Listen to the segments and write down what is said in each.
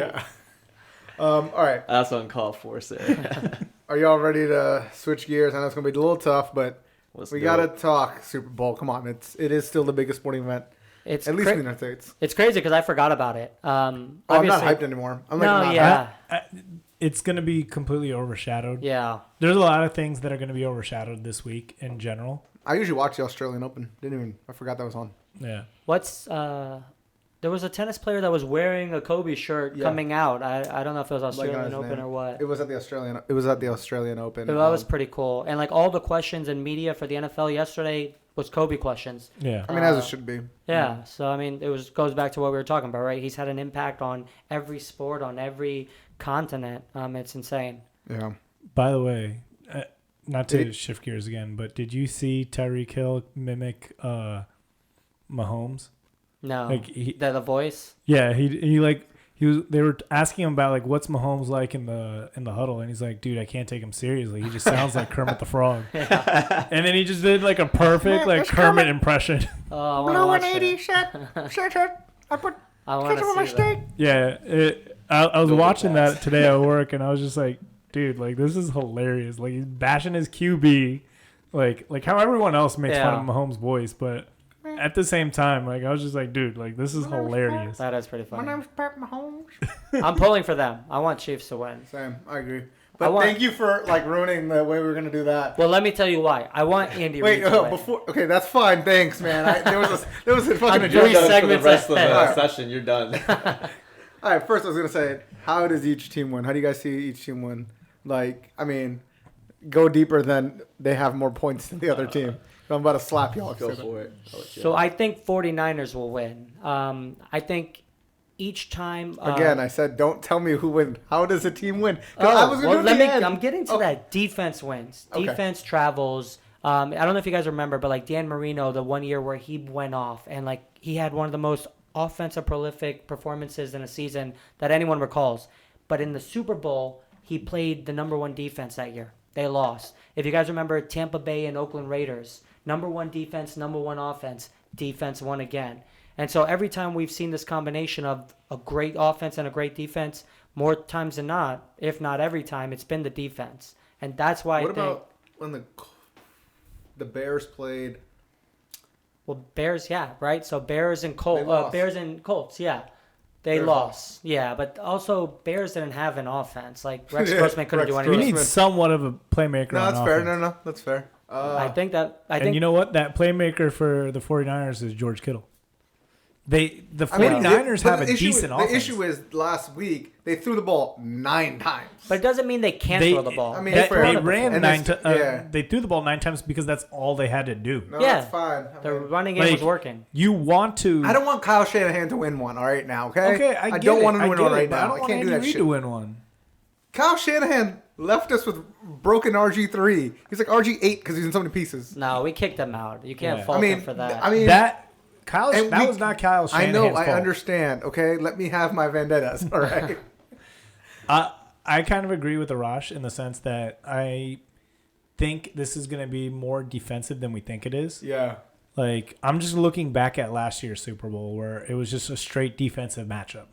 Yeah. All right. That's uncalled for, sir. Are y'all ready to switch gears? I know it's gonna be a little tough, but we gotta talk Super Bowl. Come on, it is still the biggest sporting event. It's at least in the United States. It's crazy because I forgot about it. I'm not hyped anymore. I'm like, yeah. It's going to be completely overshadowed. Yeah. There's a lot of things that are going to be overshadowed this week in general. I usually watch the Australian Open. I forgot that was on. Yeah. There was a tennis player that was wearing a Kobe shirt coming out. I don't know if it was Australian Open or what. It was at the Australian Open. That was pretty cool. And like all the questions in media for the NFL yesterday was Kobe questions. Yeah. I mean, as it should be. Yeah. So I mean, goes back to what we were talking about, right? He's had an impact on every sport, on every continent. It's insane. Yeah. By the way, not to shift gears again, but did you see Tyreek Hill mimic Mahomes? No. Like the voice? Yeah, they were asking him about like what's Mahomes like in the huddle, and he's like, dude, I can't take him seriously. He just sounds like Kermit the Frog. Yeah. And then he just did like a perfect like Kermit impression. Oh, I want to 180 shut. I put ketchup on my steak. Yeah, I was watching that today at work, and I was just like, dude, like this is hilarious. Like he's bashing his QB, like how everyone else makes fun of Mahomes' voice, but at the same time, like I was just like, dude, like this is hilarious. That is pretty funny. My name's Pat Mahomes. I'm pulling for them. I want Chiefs to win. Same, I agree. But thank you for like ruining the way we were gonna do that. Well, let me tell you why. I want Andy Reid to win. Okay, that's fine. Thanks, man. There was a fucking agenda for the rest of the session. You're done. All right. First, I was gonna say, how does each team win? How do you guys see each team win? Like, I mean, go deeper than they have more points than the other team. So I'm about to slap y'all. Go for it. So I think 49ers will win. I think each time. Again, I said, don't tell me who wins. How does a team win? I'm getting to that. Defense wins. Okay. Defense travels. I don't know if you guys remember, but like Dan Marino, the one year where he went off and like he had one of the most offensive prolific performances in a season that anyone recalls. But in the Super Bowl, he played the number one defense that year. They lost. If you guys remember Tampa Bay and Oakland Raiders, number one defense, number one offense, defense won again. And so every time we've seen this combination of a great offense and a great defense, more times than not, if not every time, it's been the defense. And that's why What about when the Bears played? Well, Bears, yeah, right? So Bears and Colts, yeah. They lost. Yeah, but also Bears didn't have an offense. Like Rex Grossman couldn't do anything. We need somewhat of a playmaker. No, that's fair. No, that's fair. I think you know what? That playmaker for the 49ers is George Kittle. The 49ers have a decent offense. The issue is last week they threw the ball 9 times. But it doesn't mean they can't throw the ball. I mean, they ran 9 times. They threw the ball 9 times because that's all they had to do. No, that's fine. The running game was working. You want to? I don't want Kyle Shanahan to win one. All right, now, okay? Okay, I don't want him to win one right now. I don't want Andy Reid to win one. Kyle Shanahan left us with broken RG3. He's like RG8 because he's in so many pieces. No, we kicked him out. You can't fault him for that. I mean that was not Kyle Shanahan's fault. I understand. Okay, let me have my vendettas. All right. I kind of agree with Arash in the sense that I think this is going to be more defensive than we think it is. Yeah. Like, I'm just looking back at last year's Super Bowl where it was just a straight defensive matchup.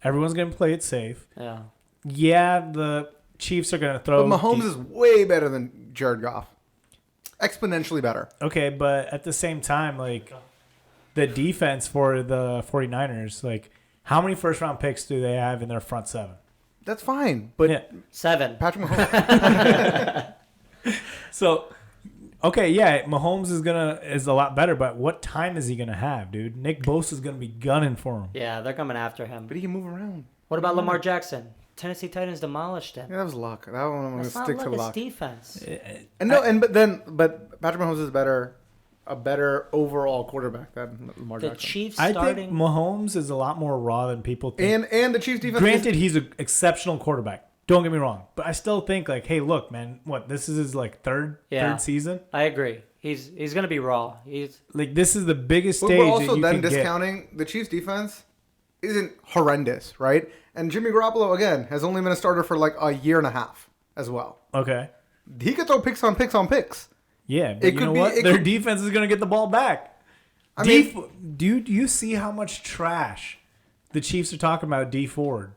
Everyone's going to play it safe. Yeah. Yeah, the Chiefs are going to throw. But Mahomes is way better than Jared Goff. Exponentially better. Okay, but at the same time, like, the defense for the 49ers, like, how many first-round picks do they have in their front 7? That's fine, but 7. Patrick Mahomes. So, okay, yeah, Mahomes is a lot better, but what time is he gonna have, dude? Nick Bosa is gonna be gunning for him. Yeah, they're coming after him. But he can move around. What about Lamar Jackson? Tennessee Titans demolished him. Yeah, that was luck. That one I'm gonna stick to luck. It's defense. But Patrick Mahomes is a better overall quarterback than Lamar Jackson. The Chiefs I think Mahomes is a lot more raw than people think. And the Chiefs defense. Granted, he's an exceptional quarterback. Don't get me wrong, but I still think like, hey, look, man, this is his like third season. I agree. He's gonna be raw. He's like this is the biggest stage. But we're also that you then can discounting get. The Chiefs defense isn't horrendous, right? And Jimmy Garoppolo again has only been a starter for like a year and a half as well. Okay. He could throw picks on picks on picks. Yeah, but you know what? Their defense is gonna get the ball back. Dude, you see how much trash the Chiefs are talking about D Ford?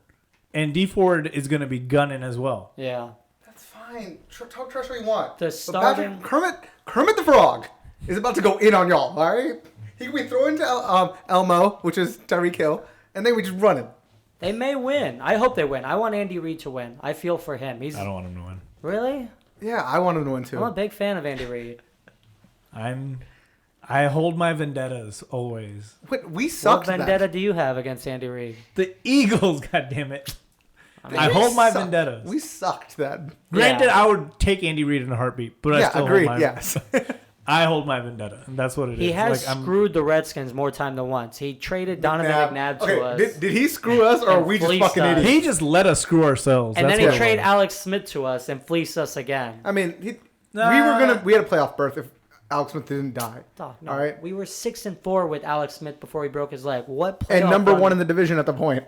and D Ford is going to be gunning as well. Yeah. That's fine. Talk trash what you want. The But starting Kermit the Frog is about to go in on y'all. All right. He can be thrown to Elmo, which is Tyreek Hill, and then we just run it. They may win. I hope they win. I want Andy Reid to win. I feel for him. I don't want him to win. Really? Yeah, I want him to win too. I'm a big fan of Andy Reid. I hold my vendettas always. Wait, we What sucked. vendetta do you have against Andy Reid? The Eagles, goddammit. I We hold my suck- vendettas. We sucked that. Granted, Yeah. I would take Andy Reid in a heartbeat, but I still agreed. hold my Yes. I hold my vendetta, and that's what it is. He has I'm- screwed the Redskins more time than once. He traded Donovan McNabb to us. Did he screw us, or are And we just fleeced fucking us. idiots? He just let us screw ourselves. And That's then what he it traded was. Alex Smith to us and fleeced us again. I mean, we Nah. we had a playoff berth if Alex Smith didn't die. Oh, no. All right. We were 6-4 with Alex Smith before he broke his leg. What playoff And number run- one in the division at that point.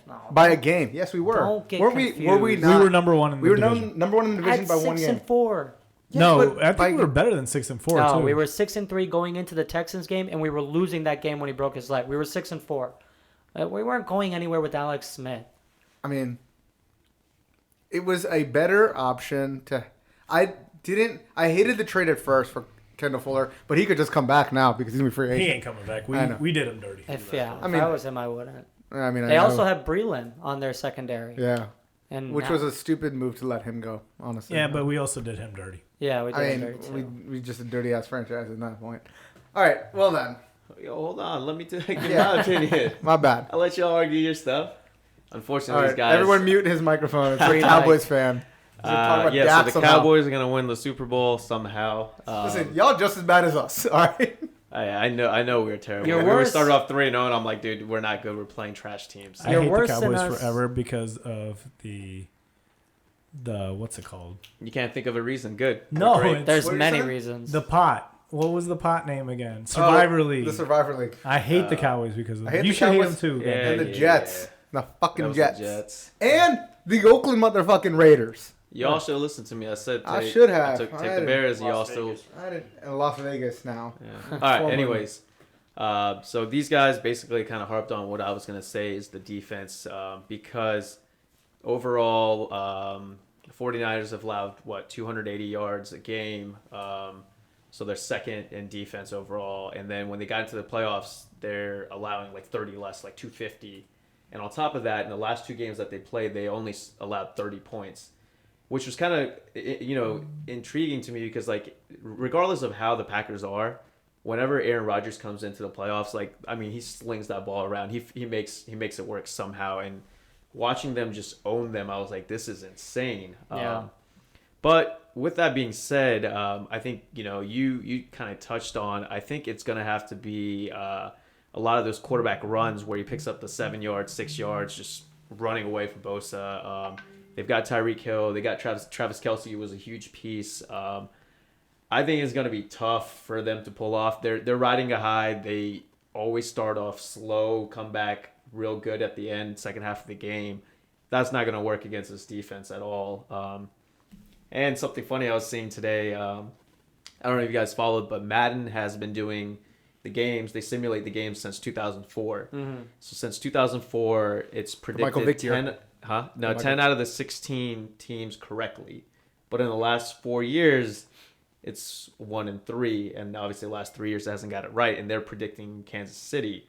No. By a game. Yes, we were. Don't get Were we confused. not? We were number one in the We were division. number one in the division At by one game. 6-4. Yes, No, but I think by- we were better than 6-4 No, too. we were 6-3 going into the Texans game, and we were losing that game when he broke his leg. We were 6-4. We weren't going anywhere with Alex Smith. I mean, it was a better option to. I hated the trade at first for Kendall Fuller, but he could just come back now because he's gonna be free agent. He ain't coming back. I know. We did him dirty. If I I mean- was him, I wouldn't. I mean, They I know. also have Breland on their secondary. Yeah, And which now- was a stupid move to let him go. Honestly. Yeah, but we also did him dirty. yeah, we did I it mean, dirty, too. we just a dirty ass franchise at that point. All right, well then, Yo, hold on. Let me give Yeah. my opinion. my bad. I'll let y'all argue your stuff. Unfortunately, All these right, guys. everyone mute his microphone. It's a Free Cowboys fan. We're talking about Yeah, Dak so the somehow. Cowboys are gonna win the Super Bowl somehow. Listen, y'all just as bad as us. All right. I know we were terrible. You're We worse. started off 3-0, and I'm like, dude, we're not good. We're playing trash teams. I You're hate the worse than Cowboys us. forever because of the what's it called? You can't think of a reason. Good. No, Great. it's- There's What are you many saying? reasons. The pot. What was the pot name again? Survivor League. The Survivor League. I hate the Cowboys because of I that. hate You the should hate them Cowboys. too. Yeah. And the Jets. The That fucking was the Jets. Jets. And the Oakland motherfucking Raiders. Y'all should have listened to me. I said I take- should have. Take I the didn't. Bears. Las Y'all still. Vegas. I didn't. In Las Vegas now. Yeah. All right. Formerly. Anyways, so these guys basically kind of harped on what I was gonna say is the defense because overall, the 49ers have allowed 280 yards a game. So they're second in defense overall, and then when they got into the playoffs, they're allowing like 30 less, like 250. And on top of that, in the last two games that they played, they only allowed 30 points, which was kind of intriguing to me because like regardless of how the Packers are, whenever Aaron Rodgers comes into the playoffs, like I mean he slings that ball around, he makes it work somehow. And watching them just own them, I was like, this is insane. Yeah. But with that being said, I think you kind of touched on. I think it's gonna have to be a lot of those quarterback runs where he picks up the 7 yards, 6 yards, just running away from Bosa. They've got Tyreek Hill. They got Travis Kelce, who was a huge piece. I think it's gonna be tough for them to pull off. They're riding a high. They always start off slow, come back real good at the end, second half of the game. That's not gonna work against this defense at all. And something funny I was seeing today, I don't know if you guys followed, but Madden has been doing the games. They simulate the games since 2004. Mm-hmm. So since 2004, it's Michael predicted Vick year. 10 out of the 16 teams correctly. But in the last 4 years, it's 1 and 3. And obviously the last 3 years it hasn't got it right. And they're predicting Kansas City.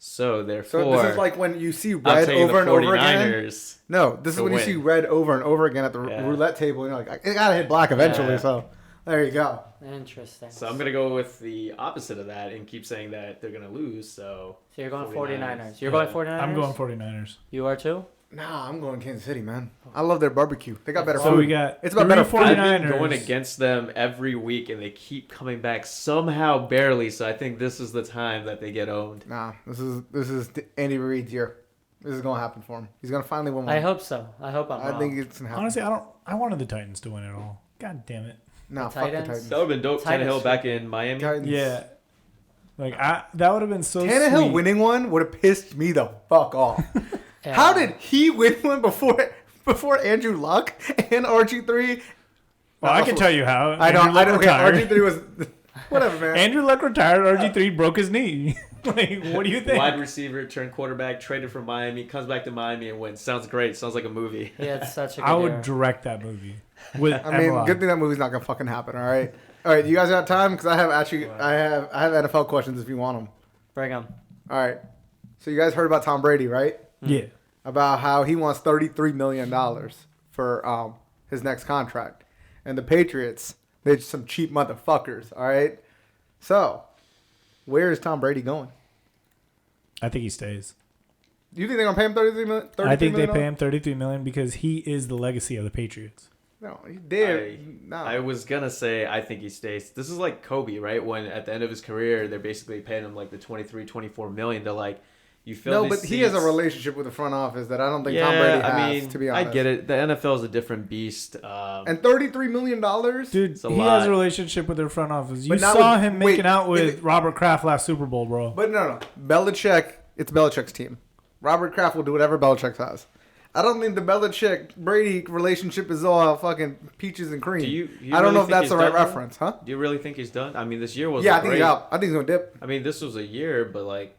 So therefore, So this is like when you see I'm red taking over the and over again. 49ers. No, this is to when you win. see red over and over again at the Yeah. roulette table. And you're like, it gotta hit black eventually. Yeah. So there you go. Interesting. So I'm going to go with the opposite of that and keep saying that they're going to lose. So So you're going 49ers. 49ers. You're going 49ers? I'm going 49ers. You are too? Nah, I'm going Kansas City, man. I love their barbecue. They got better So food. we got It's about three better food. I've 49ers. been going against them every week, and they keep coming back somehow barely. So I think this is the time that they get owned. Nah, this is Andy Reid's year. This is gonna happen for him. He's gonna finally win one. I hope so. I hope I'm I wrong. think it's gonna happen. Honestly, I wanted the Titans to win it all. God damn it. Nah, The fuck the Titans? Titans. That would have been dope. Titans. Tannehill back in Miami. Titans. Yeah. Like that would have been so Tannehill sweet. winning one would have pissed me the fuck off. Yeah. How did he win one before Andrew Luck and RG3? Well, I can tell you how. I don't. Andrew Luck Okay, retired. RG3 was. Whatever, man. Andrew Luck retired. RG3 broke his knee. Like, what do you think? Wide receiver turned quarterback, traded from Miami, comes back to Miami and wins. Sounds great. Sounds like a movie. Yeah, it's such a good I would year. direct that movie. With I mean, MLI. good thing that movie's not gonna fucking happen. All right. All right. You guys got time? Because I have NFL questions if you want them. Bring him. All right. So you guys heard about Tom Brady, right? Yeah. About how he wants $33 million for his next contract. And the Patriots, they're just some cheap motherfuckers, all right? So, where is Tom Brady going? I think he stays. Do you think they're going to pay him $33 million? I think they pay him $33 million because he is the legacy of the Patriots. No, he's dead. No. I was gonna say I think he stays. This is like Kobe, right? When at the end of his career, they're basically paying him like the 23, 24 million to like you fill. No, these but he has a seats. relationship with the front office that I don't think Tom Brady has, to be honest. I get it. The NFL is a different beast. And $33 million? Dude, It's a he lot. has a relationship with their front office. You But not saw with- him wait, making out with is it- Robert Kraft last Super Bowl, bro. But no. Belichick, it's Belichick's team. Robert Kraft will do whatever Belichick says. I don't think the Belichick-Brady relationship is all fucking peaches and cream. Do you I don't really know if think that's he's the right done, though? reference, huh? Do you really think he's done? I mean, this year was Yeah, I think great. he's out. I think he's going to dip. I mean, this was a year, but like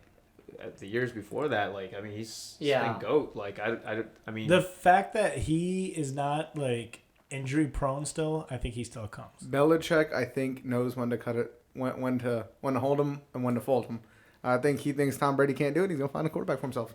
the years before that, like I mean, he's been GOAT. Like I mean, The fact that he is not like injury prone still, I think he still comes. Belichick, I think, knows when to cut it, when to hold him and when to fold him. I think he thinks Tom Brady can't do it. He's going to find a quarterback for himself.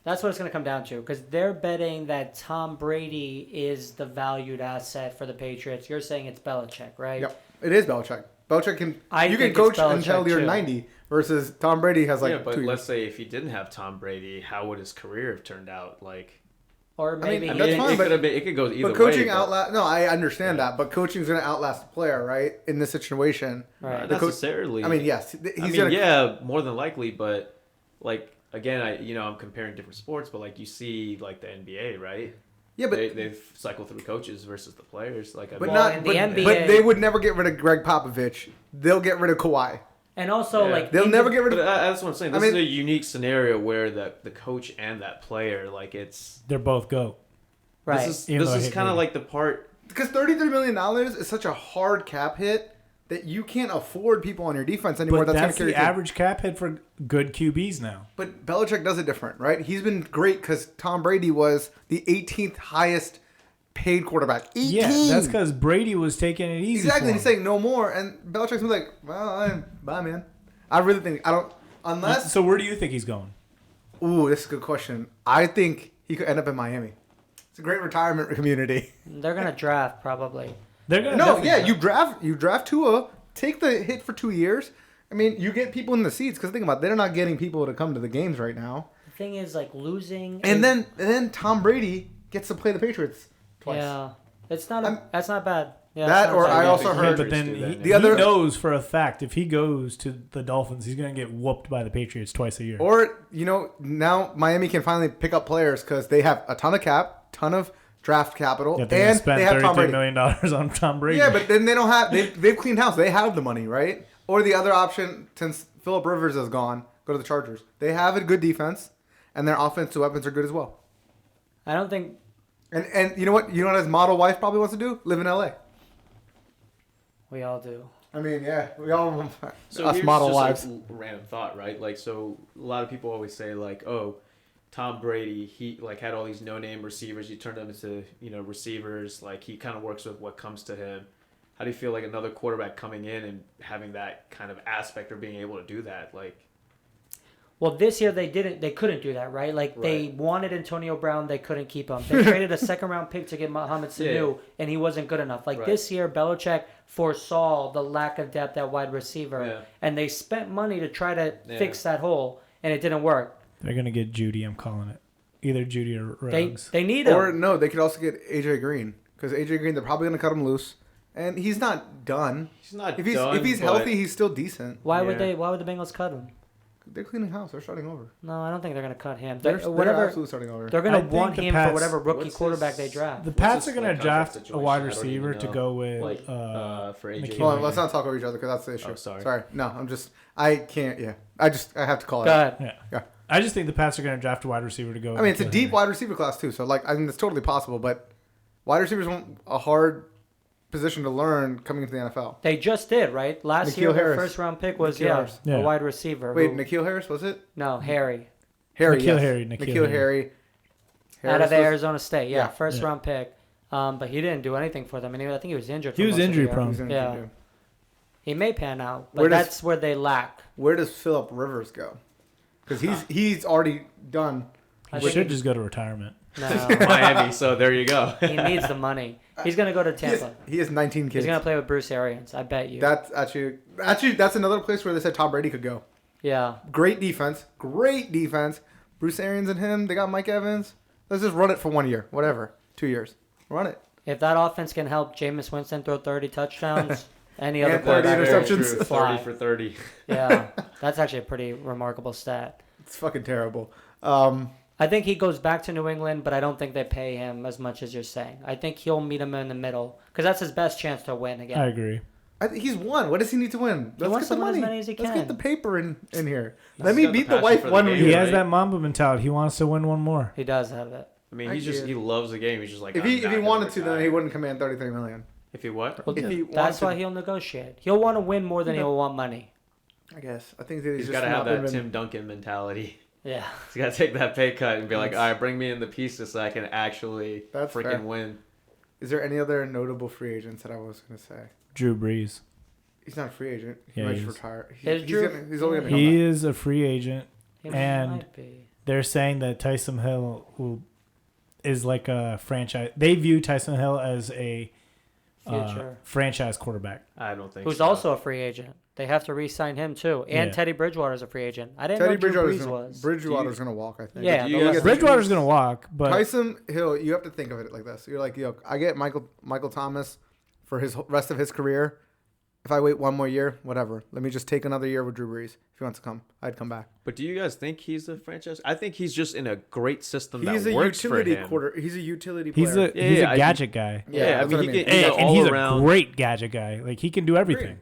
That's what it's going to come down to because they're betting that Tom Brady is the valued asset for the Patriots. You're saying it's Belichick, right? Yep, it is Belichick. Belichick can you can think coach it's until Belichick, you're too. 90 versus Tom Brady has like yeah, but 2 let's years. say if he didn't have Tom Brady, how would his career have turned out? Like, Or maybe mean, he that's didn't- fine, it could have been. It could go either But coaching way. outlast. No, I understand that, but coaching's going to outlast the player, right? In this situation, Right. Not The coach- necessarily. I mean, yes, he's I mean, gonna. more than likely, but like again, I'm comparing different sports, but like you see, like the NBA, right? Yeah, but they've cycled through coaches versus the players. Like, I but mean, Well, not. in But, the NBA but they would never get rid of Greg Popovich. They'll get rid of Kawhi. and also Yeah. like They'll in never the- get rid But of. that's what I'm saying. I This is mean- a unique scenario where the coach and that player, like it's They're both GOAT. right. This Even though I is hate kind of Brady. like the part. Because $33 million is such a hard cap hit that you can't afford people on your defense anymore. But That's going that's to carry the through. average cap hit for good QBs now. But Belichick does it different, right? He's been great because Tom Brady was the 18th highest paid quarterback. 18. Yeah, that's because Brady was taking it easy. Exactly. For He's him. saying no more, and Belichick's been like, "Well, bye, man." I really think I don't unless. So where do you think he's going? Ooh, this is a good question. I think he could end up in Miami. It's a great retirement community. They're gonna draft probably. They're gonna No, definitely- yeah, you draft Tua, take the hit for 2 years. I mean, you get people in the seats because think about it, they're not getting people to come to the games right now. The thing is like losing. And then Tom Brady gets to play the Patriots twice. Yeah, it's not. I'm- That's not bad. Yeah, That it's not or bad. I also think heard- But Patriots then do that he, now. The other- he knows for a fact if he goes to the Dolphins, he's gonna get whooped by the Patriots twice a year. Or now Miami can finally pick up players because they have a ton of cap, ton of draft capital, Yet they're gonna and spend they have Tom $33 Brady. million on Tom Brady. Yeah, but then they don't have. They've cleaned house. They have the money, right? Or the other option, since Phillip Rivers is gone, go to the Chargers. They have a good defense, and their offensive weapons are good as well. I don't think. And you know what? You know what his model wife probably wants to do? Live in L.A. We all do. I mean, yeah, we all So us here's model just wives. a random thought, right? Like, so a lot of people always say like, oh, Tom Brady, he like had all these no-name receivers. He turned them into receivers. Like he kind of works with what comes to him. How do you feel like another quarterback coming in and having that kind of aspect or being able to do that? Like, Well, this year they didn't. They couldn't do that, right? Like they Right. wanted Antonio Brown, they couldn't keep him. They traded a second-round pick to get Mohamed Sanu, Yeah. and he wasn't good enough. Like Right. this year, Belichick foresaw the lack of depth at wide receiver, Yeah. and they spent money to try to Yeah. fix that hole, and it didn't work. They're gonna get Judy. I'm calling it. Either Judy or They Ruggs. they need him. Or no, they could also get AJ Green because AJ Green they're probably going to cut him loose, and he's not done. he's not If he's done, if he's but- healthy, he's still decent. Why would Yeah. they? Why would the Bengals cut him? They're cleaning house. They're starting over. No, I don't think they're gonna cut him. They're Whatever. absolutely starting over. They're gonna I think want the him for Pats- whatever rookie What's quarterback his- they draft. The What's Pats his, are gonna like, draft contract a wide situation? I don't even receiver to know. go with Like, for AJ. McKinnon. Well, let's not talk over each other because that's the issue. Oh, sorry. Sorry. No, I can't. Yeah. I have to call it. Go out. ahead. Yeah. Yeah. I just think the Pats are gonna draft a wide receiver to go. I mean, it's a with deep Henry. wide receiver class too. So like, I mean, it's totally possible. But wide receivers want a hard position to learn coming into the NFL. They just did, right? Last year, their Harris. 1st-round pick was, N'Keal Harris. a wide receiver. Wait, N'Keal Harris, was it? No, Harry. Harry, yes. N'Keal Harry. Out of Harris was- Arizona State, Yeah. first-round pick. But he didn't do anything for them. And I think he was injured. He was injury He prone. was injured, Yeah. yeah. He may pan out, but Where does- that's where they lack. Where does Phillip Rivers go? Because he's already done. I He think should just go to retirement. No, Miami. So there you go. he needs the money. He's going to go to Tampa. He has 19 kids. He's going to play with Bruce Arians. I bet you. That's actually that's another place where they said Tom Brady could go. Yeah. Great defense. Bruce Arians and him. They got Mike Evans. Let's just run it for 1 year. Whatever. 2 years. Run it. If that offense can help Jameis Winston throw 30 touchdowns, any other And 30 quarterback interceptions. will fly. 30 for 30. Yeah, that's actually a pretty remarkable stat. It's fucking terrible. I think he goes back to New England, but I don't think they pay him as much as you're saying. I think he'll meet him in the middle because that's his best chance to win again. I agree. He's won. What does he need to win? He wants get to the win as money. many as he Let's can. get the paper in here. He's Let me got the beat the passion wife for the one game. year. He has right? that Mamba mentality. He wants to win one more. He does have it. I mean, I he get it. loves the game. He's just like, If I'm he not gonna wanted to, then retire. he wouldn't command $33 million. If he what? Well, If he that's wanted why to- he'll negotiate. He'll want to win more than he'll want money. I guess. I think that He's just got to have not that been- Tim Duncan mentality. Yeah. He's got to take that pay cut and be like, all right, bring me in the pieces so I can actually That's freaking fair. win. Is there any other notable free agents that I was going to say? Drew Brees. He's not a free agent. He Yeah, might he just is. retire. Is Drew- He's only going to come He back. is a free agent. He And- might be. They're saying that Tyson Hill is like a franchise. They view Tyson Hill as a Future. franchise quarterback. I don't think Who's so. also a free agent. They have to re-sign him too. And Yeah. Teddy Bridgewater's a free agent. I didn't Teddy know Drew Bridgewater's Brees gonna, was. Bridgewater's going to walk, I think. Yeah, Do you but guys look at- think Bridgewater's going to walk, but Tyson Hill, you have to think of it like this. You're like, yo, I get Michael Thomas for his rest of his career. If I wait one more year, whatever. Let me just take another year with Drew Brees. If he wants to come, I'd come back. But do you guys think he's a franchise? I think he's just in a great system He's that a works utility for him. quarter. He's a utility player. he's a Yeah, he's yeah, a gadget guy. Yeah, I that's mean, what he I mean. can, he's And, an and he's all-around. a great gadget guy. Like, he can do everything.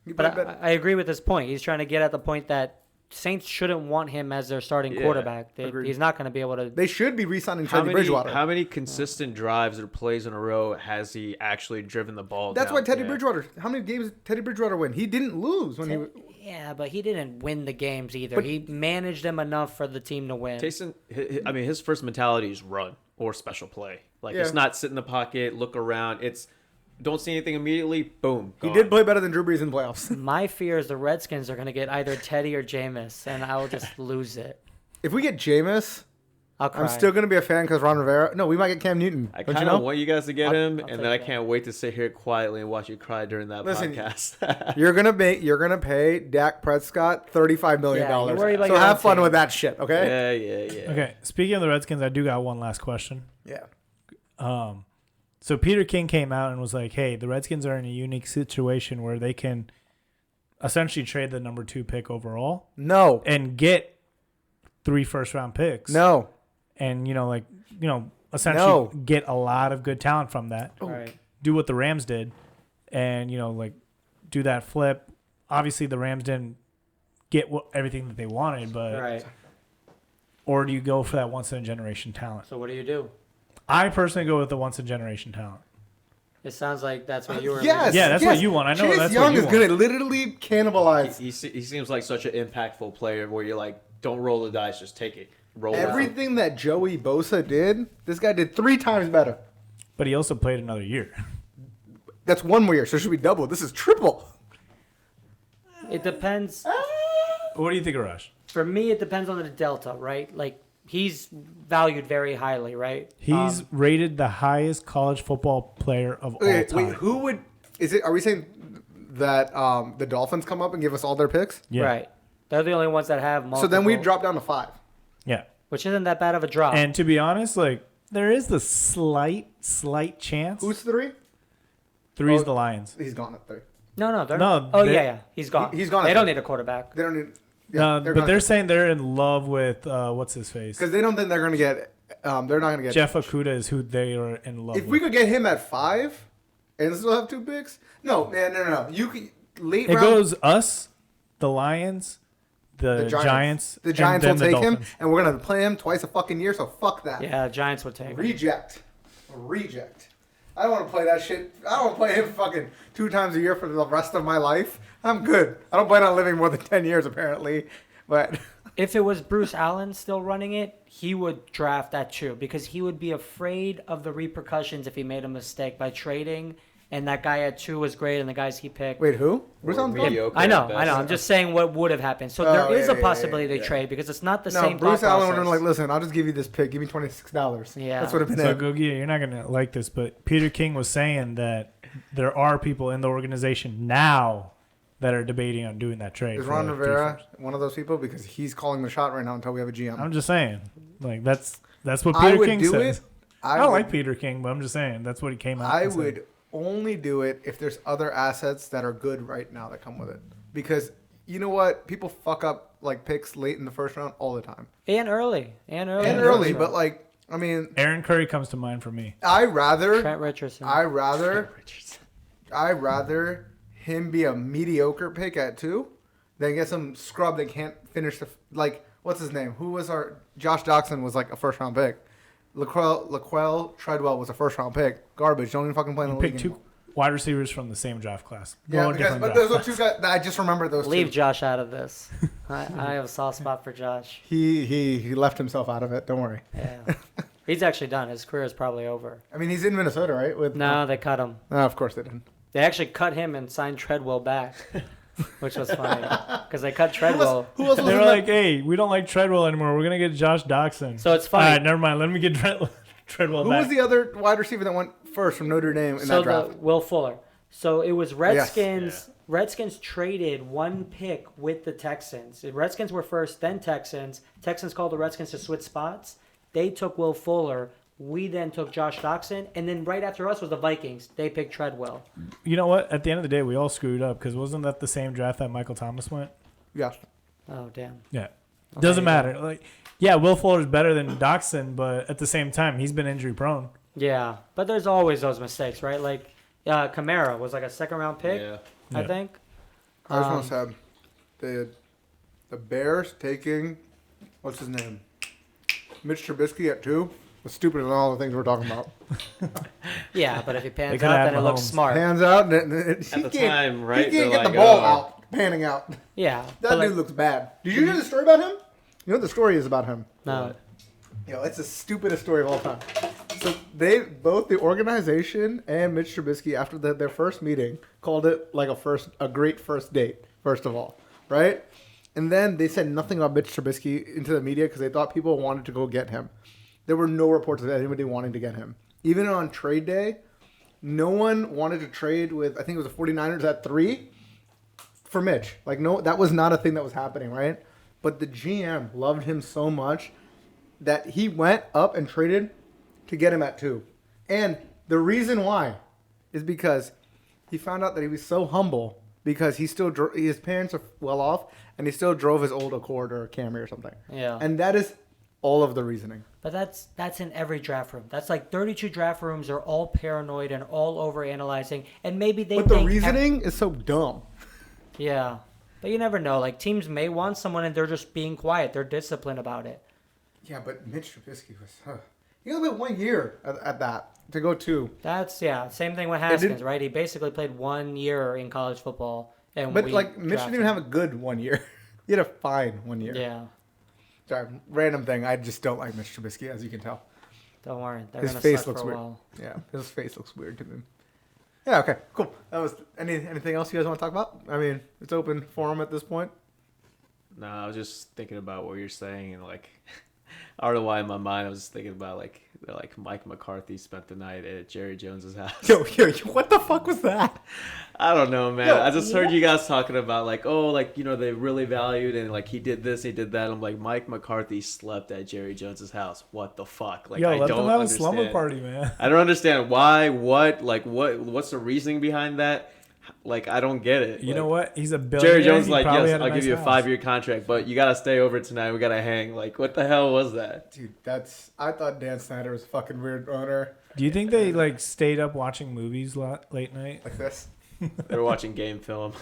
But I agree with this point. He's trying to get at the point that Saints shouldn't want him as their starting Yeah, quarterback. agreed. He's not going to be able to. They should be re-signing How Teddy Bridgewater. many consistent drives or plays in a row has he actually driven the ball That's down? why Teddy Yeah. Bridgewater. How many games did Teddy Bridgewater win? He didn't lose when he. Yeah, but he didn't win the games either. But- He managed them enough for the team to win. Taysom, I mean, his first mentality is run or special play. Like, it's Yeah. not sit in the pocket, look around. It's don't see anything immediately, boom. He gone. did play better than Drew Brees in playoffs. My fear is the Redskins are going to get either Teddy or Jameis, and I'll just lose it. If we get Jameis, I'll cry. I'm still gonna be a fan because Ron Rivera. No, we might get Cam Newton. I Don't kind you of know? want you guys to get him, I'll and then take I that. can't wait to sit here quietly and watch you cry during that Listen, podcast. You're gonna pay Dak Prescott $35 million. Yeah, you worry about So your have own fun team. with that shit, okay? yeah. Okay, speaking of the Redskins, I do got one last question. Yeah. So Peter King came out and was like, hey, the Redskins are in a unique situation where they can essentially trade the number 2 pick overall No. and get 3 first-round picks. No. And, essentially No. get a lot of good talent from that. All right. Do what the Rams did and, do that flip. Obviously, the Rams didn't get everything that they wanted, but All right. or do you go for that once-in-a-generation talent? So what do you do? I personally go with the once-in-a-generation talent. It sounds like that's what you were. Yes. Yeah, that's yes. what you want. I know Chase that's Young what you is want. gonna literally cannibalize He seems like such an impactful player where you're like, don't roll the dice, just take it. Roll it out. everything that Joey Bosa did. This guy did 3 times better. But he also played another year. That's 1 more year, so it should be double. This is triple. It depends. What do you think, Arash? For me, it depends on the delta, right? Like he's valued very highly, right? He's rated the highest college football player of all Okay, time. wait, who would? Is it? Are we saying that the Dolphins come up and give us all their picks? Yeah. Right. They're the only ones that have multiple. So then we drop down to 5. Yeah. which isn't that bad of a drop. And to be honest, there is the slight chance. Who's 3? 3's Oh, the Lions. He's gone at 3. no, they're No, Oh they- yeah, he's gone. He's gone. They don't need a quarterback. They don't need. But they're saying they're in love with what's his face. because they don't think they're going to get. They're not going to get Jeff Okuda is who they are in love If with. we could get him at 5 and still have 2 picks, no, man, no. You could late It round. goes us, the Lions, the Giants. The Giants will and then take the him, Dolphins. and we're gonna play him twice a fucking year. So fuck that. Yeah, Giants would take him. Reject. I don't want to play that shit. I don't want to play him fucking 2 times a year for the rest of my life. I'm good. I don't plan on living more than 10 years, apparently. But If it was Bruce Allen still running it, he would draft that too because he would be afraid of the repercussions if he made a mistake by trading. And that guy at 2 was great, and the guys he picked. wait, who? Bruce Allen's gone? Mediocre I know. at best. I'm just saying what would have happened. So there is a possibility they trade because it's not the No, same. Bruce thought Allen would process. have been like, listen, I'll just give you this pick. Give me $26. Yeah. That's what would have been So it. Gogia, you're not gonna like this, but Peter King was saying that there are people in the organization now that are debating on doing that trade. Is for Ron like Rivera defense. one of those people? Because he's calling the shot right now until we have a GM. I'm just saying, like that's what I Peter would King do says. it. I don't like Peter King, but I'm just saying that's what he came out. I and said. would only do it if there's other assets that are good right now that come with it. Because you know what? People fuck up like picks late in the first round all the time. And early. And early, but like, I mean, Aaron Curry comes to mind for me. Trent Richardson. I rather him be a mediocre pick at 2 than get some scrub that can't finish like what's his name? Who was our Josh Doxson was like a first round pick. Laquell Treadwell was a first round pick. Garbage. Don't even fucking play in You the league picked 2 anymore. wide receivers from the same draft class. Yeah, Well, because, different but draft those are 2 guys. I just remember those Leave 2. Josh out of this. I have a soft spot for Josh. He left himself out of it. Don't worry. Yeah. He's actually done. His career is probably over. I mean, he's in Minnesota, right? With No, they cut him. of course they didn't. They actually cut him and signed Treadwell back, which was funny because they cut Treadwell. Who else was They in were that? like, "Hey, we don't like Treadwell anymore. We're gonna get Josh Doxson." So it's All funny. right, never mind. Let me get Treadwell Who back. was the other wide receiver that went first from Notre Dame in So that draft? Will Fuller. So it was Redskins. Yes. Redskins traded 1 pick with the Texans. The Redskins were first, then Texans. Texans called the Redskins to switch spots. They took Will Fuller. We then took Josh Doxson, and then right after us was the Vikings. They picked Treadwell. You know what? At the end of the day, we all screwed up because wasn't that the same draft that Michael Thomas went? Yes. Oh damn. Yeah. Doesn't matter. Like, yeah, Will Fuller's better than Doxson, but at the same time, he's been injury prone. Yeah, but there's always those mistakes, right? Like Kamara was like a 2nd-round pick, Yeah. I Yeah. think. I just want to say the Bears taking what's his name, Mitch Trubisky at 2 was stupider than all the things we're talking about. Yeah, but if he They pans could out, have then it looks Mahomes. smart. Hands out. At the time, right? He can't they're get the like, ball oh. out, panning out. Yeah, That but, dude like, looks bad. Did you hear the story about him? You know what the story is about him? no. Yo, it's the stupidest story of all time. So both the organization and Mitch Trubisky, after their first meeting, called it like a great first date. First of all, right? And then they said nothing about Mitch Trubisky into the media because they thought people wanted to go get him. There were no reports of anybody wanting to get him. Even on trade day, no one wanted to trade with. I think it was the 49ers at 3 for Mitch. Like no, that was not a thing that was happening, right? But the GM loved him so much that he went up and traded to get him at 2. And the reason why is because he found out that he was so humble because he still his parents are well off and he still drove his old Accord or a Camry or something. Yeah. And that is all of the reasoning. But that's in every draft room. That's like 32 draft rooms are all paranoid and all over analyzing, and maybe they. But the think reasoning is so dumb. Yeah, but you never know. Like teams may want someone and they're just being quiet. They're disciplined about it. Yeah, but Mitch Trubisky was. He only played 1 year at that to go 2. That's same thing with Haskins, right? He basically played 1 year in college football, and But we like Mitch drafted didn't even have a good 1 year. He had a fine 1 year. Yeah, Sorry, random thing. I just don't like Mitch Trubisky, as you can tell. don't worry. They're His gonna face suck looks for a weird. while. Yeah, his face looks weird to me. Yeah, okay, cool. That was anything else you guys want to talk about? I mean, it's open forum at this point. No, I was just thinking about what you're saying, and like, I don't know why in my mind I was just thinking about like Mike McCarthy spent the night at Jerry Jones's house. Yo, what the fuck was that? I don't know, man. Yo, I just heard you guys talking about like, oh, like, you know, they really valued and like he did this, he did that. I'm like, Mike McCarthy slept at Jerry Jones's house. What the fuck? Like, Yo, I let don't them have a understand. slumber party, man. I don't understand why, what's the reasoning behind that? Like, I don't get it. You Like, know what? He's a billionaire. Jerry Jones He like, probably yes, had a I'll give nice you a house. 5-year contract, but you gotta stay over tonight. We gotta hang. Like, what the hell was that? Dude, I thought Dan Snyder was a fucking weird owner Do you think they like stayed up watching movies late night? like this. They were watching game film.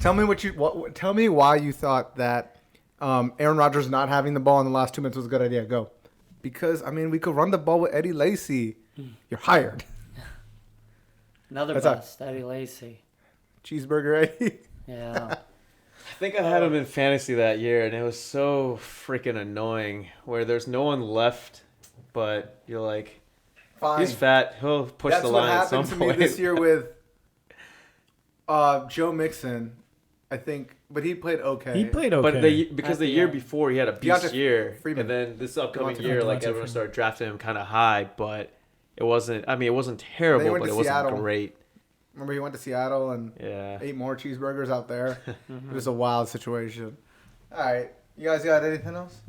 Tell me why you thought that Aaron Rodgers not having the ball in the last 2 minutes was a good idea. Go. Because, I mean, we could run the ball with Eddie Lacy. You're hired. Another That's bust, Eddie Lacy. Cheeseburger Eddie. Yeah. I think I had him in fantasy that year, and it was so freaking annoying. Where there's no one left, but you're like, Fine. he's fat. He'll push That's the what line at some happened to me point. this year with Joe Mixon, I think, but he played okay. He played okay. But because At the the year end. before he had a beast Deontay year, Freeman. and then this upcoming Devontae year, like Freeman. everyone started drafting him kind of high, but it wasn't. I mean, it wasn't Then terrible, he went but to it wasn't Seattle. great. Remember he went to Seattle and Yeah. ate more cheeseburgers out there. It was a wild situation. All right, you guys got anything else?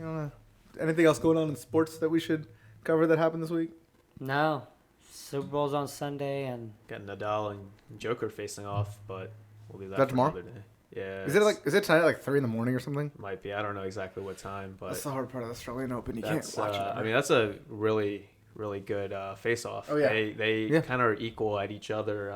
Anything else going on in sports that we should cover that happened this week? No. Super Bowl's on Sunday, and Got Nadal and Joker facing off, but we'll do that Is that for tomorrow? another day. Yeah. Is it tonight at like 3 a.m. or something? Might be. I don't know exactly what time, but That's the hard part of the Australian Open. You that's. can't watch it. I mean, that's a really, really good face-off. Oh, yeah. They Yeah. kind of are equal at each other,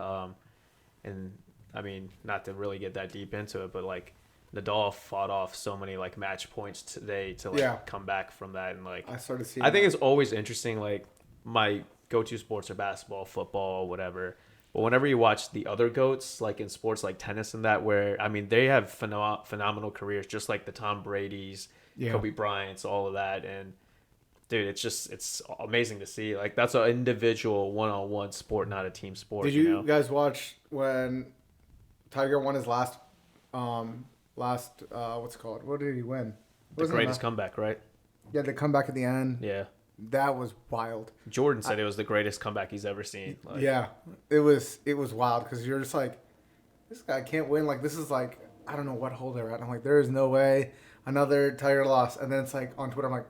and I mean, not to really get that deep into it, but like Nadal fought off so many like match points today to like come back from that, and like I started seeing. I think that. it's always interesting. Like my go-to sports are basketball, football, whatever. But whenever you watch the other goats, like in sports like tennis and that, where I mean they have phenomenal careers, just like the Tom Brady's, Kobe Bryant's, all of that, and dude, it's amazing to see. Like that's an individual one-on-one sport, not a team sport. Did you guys watch when Tiger won his last what's it called? What did he win? The greatest comeback, right? Yeah, the comeback at the end. Yeah. That was wild. Jordan said it was the greatest comeback he's ever seen. Like, Yeah, it was wild because you're just like, this guy can't win. Like this is like I don't know what hole they're at. I'm like, there is no way another Tiger loss. And then it's like on Twitter, I'm like,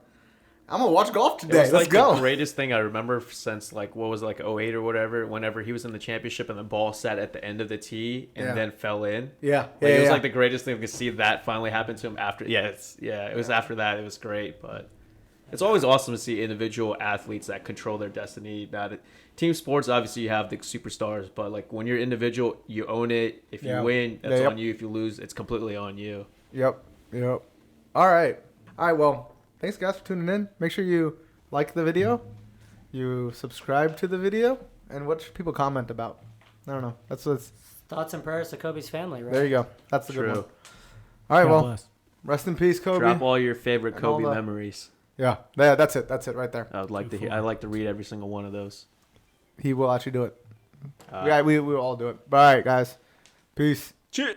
I'm gonna watch golf It today. was Let's like go. the greatest thing I remember since like what was it, like 08 or whatever. Whenever he was in the championship and the ball sat at the end of the tee and then fell in. Yeah, Like, it was like the greatest thing to see that finally happen to him after. It was after that. It was great, but it's always awesome to see individual athletes that control their destiny. Team sports, obviously, you have the superstars, but like when you're individual, you own it. If you win, that's on you. If you lose, it's completely on you. Yep. All right. Well, thanks guys for tuning in. Make sure you like the video, you subscribe to the video, and what should people comment about? I don't know. That's thoughts and prayers to Kobe's family, right? there you go. That's the good one. True. All right. God Well, bless. rest in peace, Kobe. Drop all your favorite And all Kobe the- memories. Yeah. That's it. That's it right there. I would like to hear. I like to read every single one of those. He will actually do it. We will all do it. All right, guys. Peace. Cheers.